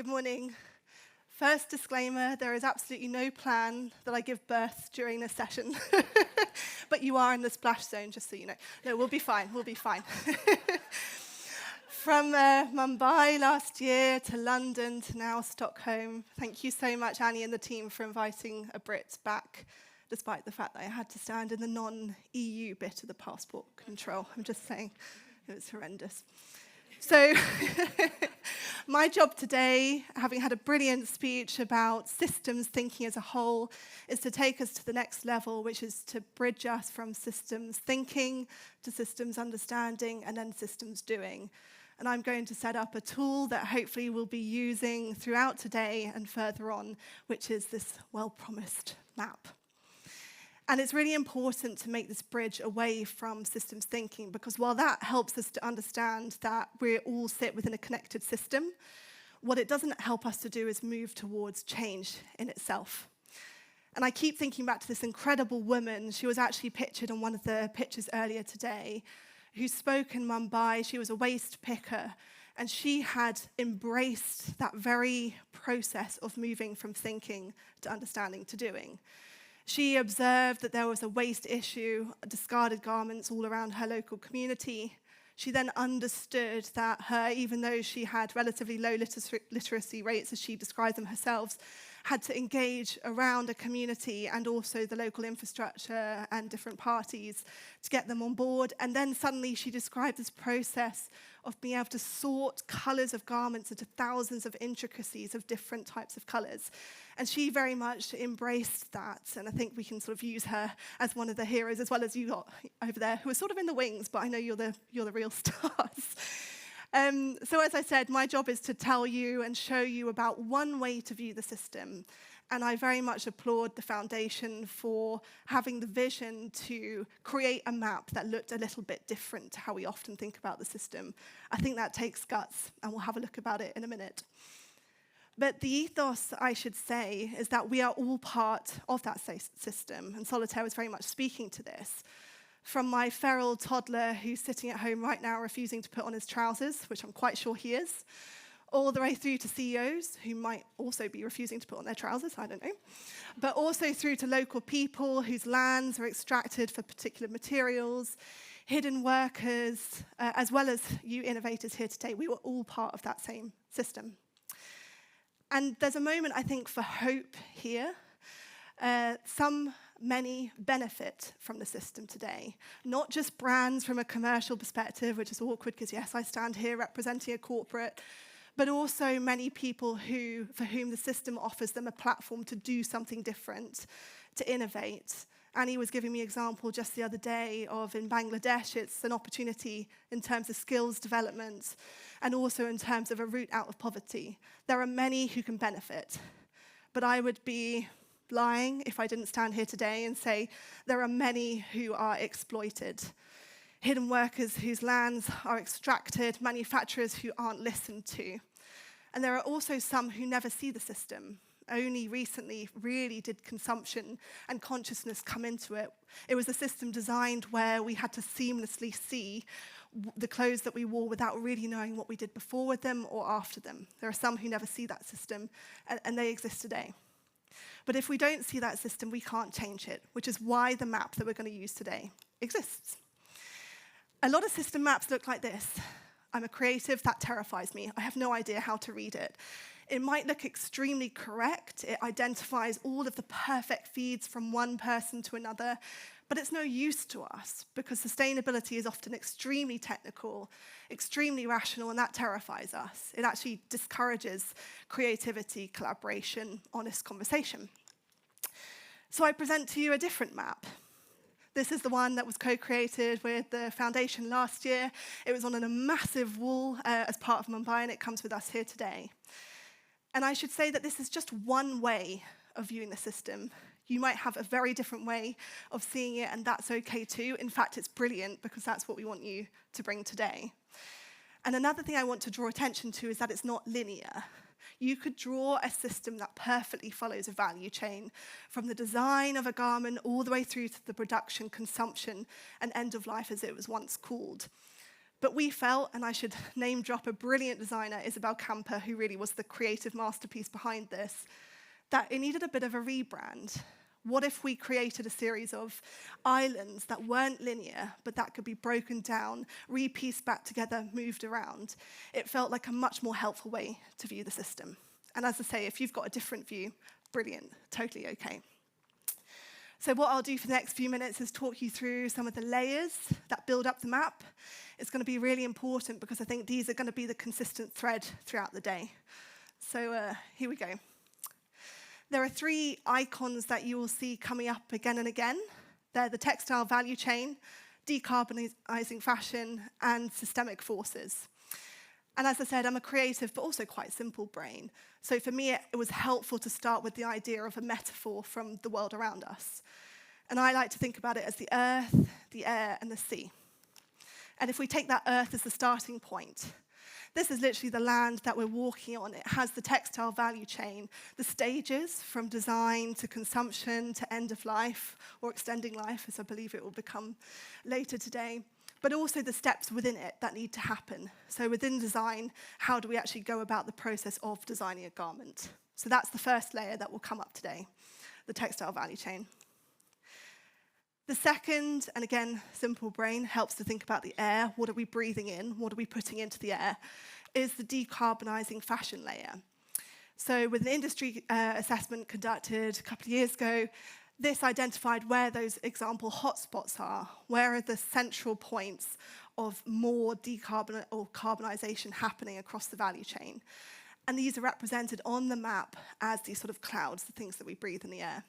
Good morning. First disclaimer, there is absolutely no plan that I give birth during this session. But you are in the splash zone, just so you know. No, we'll be fine, we'll be fine. From Mumbai last year to London to now Stockholm, thank you so much, Annie and the team, for inviting a Brit back, despite the fact that I had to stand in the non-EU bit of the passport control. I'm just saying, it was horrendous. So my job today, having had a brilliant speech about systems thinking as a whole, is to take us to the next level, which is to bridge us from systems thinking to systems understanding and then systems doing. And I'm going to set up a tool that hopefully we'll be using throughout today and further on, which is this well-promised map. And it's really important to make this bridge away from systems thinking, because while that helps us to understand that we all sit within a connected system, what it doesn't help us to do is move towards change in itself. And I keep thinking back to this incredible woman. She was actually pictured on one of the pictures earlier today, who spoke in Mumbai. She was a waste picker, and she had embraced that very process of moving from thinking to understanding to doing. She observed that there was a waste issue, discarded garments all around her local community. She then understood that even though she had relatively low literacy rates, as she described them herself, had to engage around a community and also the local infrastructure and different parties to get them on board. And then suddenly she described this process of being able to sort colours of garments into thousands of intricacies of different types of colours. And she very much embraced that. And I think we can sort of use her as one of the heroes, as well as you got over there, who are sort of in the wings, but I know you're the real stars. So as I said, my job is to tell you and show you about one way to view the system. And I very much applaud the foundation for having the vision to create a map that looked a little bit different to how we often think about the system. I think that takes guts, and we'll have a look about it in a minute. But the ethos, I should say, is that we are all part of that system, and Solitaire was very much speaking to this. From my feral toddler who's sitting at home right now refusing to put on his trousers, which I'm quite sure he is, all the way through to CEOs who might also be refusing to put on their trousers, I don't know, but also through to local people whose lands are extracted for particular materials, hidden workers, as well as you innovators here today. We were all part of that same system. And there's a moment, I think, for hope here. Many benefit from the system today. Not just brands from a commercial perspective, which is awkward because, yes, I stand here representing a corporate, but also many people for whom the system offers them a platform to do something different, to innovate. Annie was giving me an example just the other day of in Bangladesh, it's an opportunity in terms of skills development and also in terms of a route out of poverty. There are many who can benefit, but I would be lying if I didn't stand here today and say there are many who are exploited. Hidden workers whose lands are extracted, manufacturers who aren't listened to. And there are also some who never see the system. Only recently really did consumption and consciousness come into it. It was a system designed where we had to seamlessly see the clothes that we wore without really knowing what we did before with them or after them. There are some who never see that system, and they exist today. But if we don't see that system, we can't change it, which is why the map that we're going to use today exists. A lot of system maps look like this. I'm a creative, that terrifies me. I have no idea how to read it. It might look extremely correct. It identifies all of the perfect feeds from one person to another, but it's no use to us because sustainability is often extremely technical, extremely rational, and that terrifies us. It actually discourages creativity, collaboration, honest conversation. So I present to you a different map. This is the one that was co-created with the foundation last year. It was on a massive wall as part of Mumbai, and it comes with us here today. And I should say that this is just one way of viewing the system. You might have a very different way of seeing it, and that's okay too. In fact, it's brilliant because that's what we want you to bring today. And another thing I want to draw attention to is that it's not linear. You could draw a system that perfectly follows a value chain from the design of a garment all the way through to the production, consumption, and end of life as it was once called. But we felt, and I should name drop a brilliant designer, Isabel Camper, who really was the creative masterpiece behind this, that it needed a bit of a rebrand. What if we created a series of islands that weren't linear, but that could be broken down, re-pieced back together, moved around? It felt like a much more helpful way to view the system. And as I say, if you've got a different view, brilliant, totally okay. So what I'll do for the next few minutes is talk you through some of the layers that build up the map. It's going to be really important because I think these are going to be the consistent thread throughout the day. So here we go. There are 3 icons that you will see coming up again and again. They're the textile value chain, decarbonizing fashion, and systemic forces. And as I said, I'm a creative but also quite simple brain. So for me, it was helpful to start with the idea of a metaphor from the world around us. And I like to think about it as the earth, the air, and the sea. And if we take that earth as the starting point, this is literally the land that we're walking on. It has the textile value chain, the stages from design to consumption to end of life, or extending life, as I believe it will become later today, but also the steps within it that need to happen. So within design, how do we actually go about the process of designing a garment? So that's the first layer that will come up today, the textile value chain. The second, and again, simple brain, helps to think about the air. What are we breathing in? What are we putting into the air? Is the decarbonizing fashion layer. So with an industry assessment conducted a couple of years ago, this identified where those example hotspots are. Where are the central points of more carbonization happening across the value chain? And these are represented on the map as these sort of clouds, the things that we breathe in the air.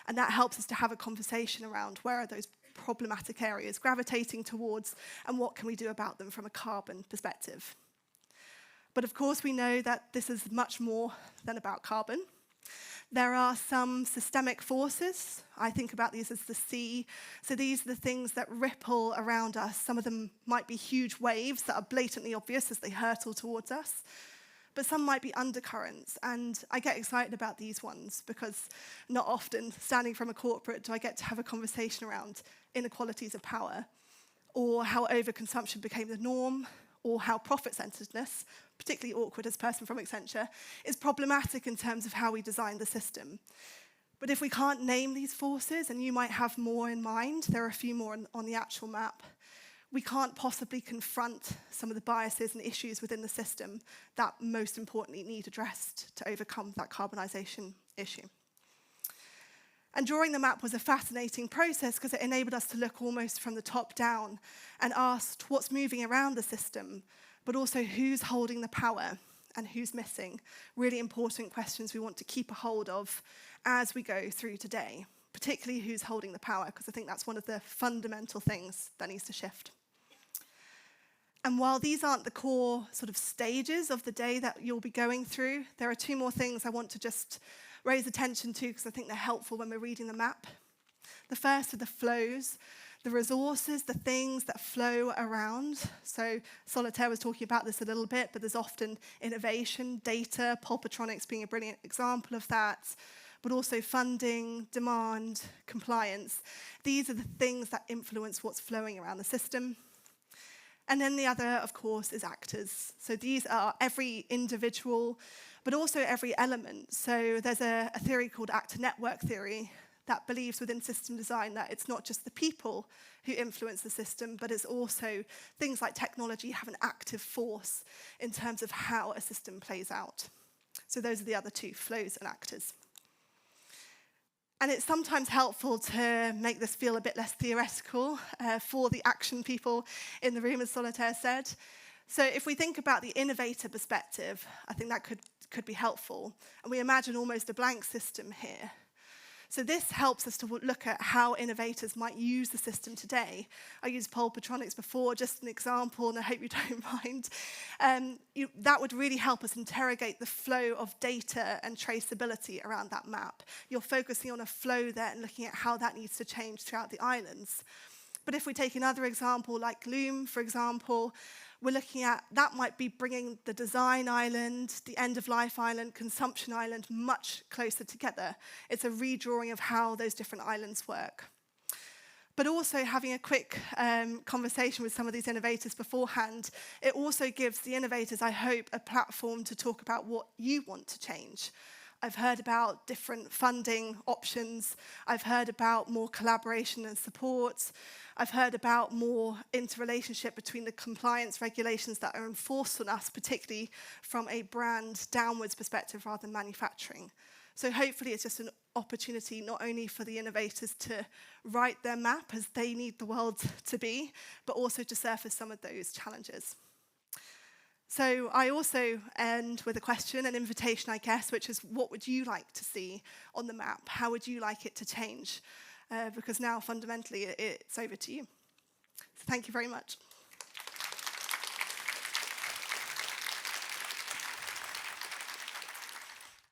And that helps us to have a conversation around where are those problematic areas gravitating towards and what can we do about them from a carbon perspective. But of course we know that this is much more than about carbon. There are some systemic forces. I think about these as the sea. So these are the things that ripple around us. Some of them might be huge waves that are blatantly obvious as they hurtle towards us. But some might be undercurrents, and I get excited about these ones because not often, standing from a corporate, do I get to have a conversation around inequalities of power, or how overconsumption became the norm, or how profit-centeredness, particularly awkward as a person from Accenture, is problematic in terms of how we design the system. But if we can't name these forces, and you might have more in mind, there are a few more on the actual map, we can't possibly confront some of the biases and issues within the system that most importantly need addressed to overcome that carbonisation issue. And drawing the map was a fascinating process because it enabled us to look almost from the top down and asked what's moving around the system, but also who's holding the power and who's missing. Really important questions we want to keep a hold of as we go through today, particularly who's holding the power, because I think that's one of the fundamental things that needs to shift. And while these aren't the core sort of stages of the day that you'll be going through, there are 2 more things I want to just raise attention to because I think they're helpful when we're reading the map. The first are the flows, the resources, the things that flow around. So Solitaire was talking about this a little bit, but there's often innovation, data, pulpatronics being a brilliant example of that, but also funding, demand, compliance. These are the things that influence what's flowing around the system. And then the other, of course, is actors. So these are every individual, but also every element. So there's a theory called actor network theory that believes within system design that it's not just the people who influence the system, but it's also things like technology have an active force in terms of how a system plays out. So those are the other 2, flows and actors. And it's sometimes helpful to make this feel a bit less theoretical for the action people in the room, as Solitaire said. So if we think about the innovator perspective, I think that could be helpful. And we imagine almost a blank system here. So this helps us to look at how innovators might use the system today. I used pulpatronics before, just an example, and I hope you don't mind. That would really help us interrogate the flow of data and traceability around that map. You're focusing on a flow there and looking at how that needs to change throughout the islands. But if we take another example, like Loom, for example, we're looking at that might be bringing the design island, the end-of-life island, consumption island much closer together. It's a redrawing of how those different islands work. but also having a quick conversation with some of these innovators beforehand, it also gives the innovators, I hope, a platform to talk about what you want to change. I've heard about different funding options. I've heard about more collaboration and support. I've heard about more interrelationship between the compliance regulations that are enforced on us, particularly from a brand downwards perspective rather than manufacturing. So hopefully it's just an opportunity not only for the innovators to write their map as they need the world to be, but also to surface some of those challenges. So I also end with a question, an invitation, I guess, which is, what would you like to see on the map? How would you like it to change? Because now, fundamentally, it's over to you. So thank you very much.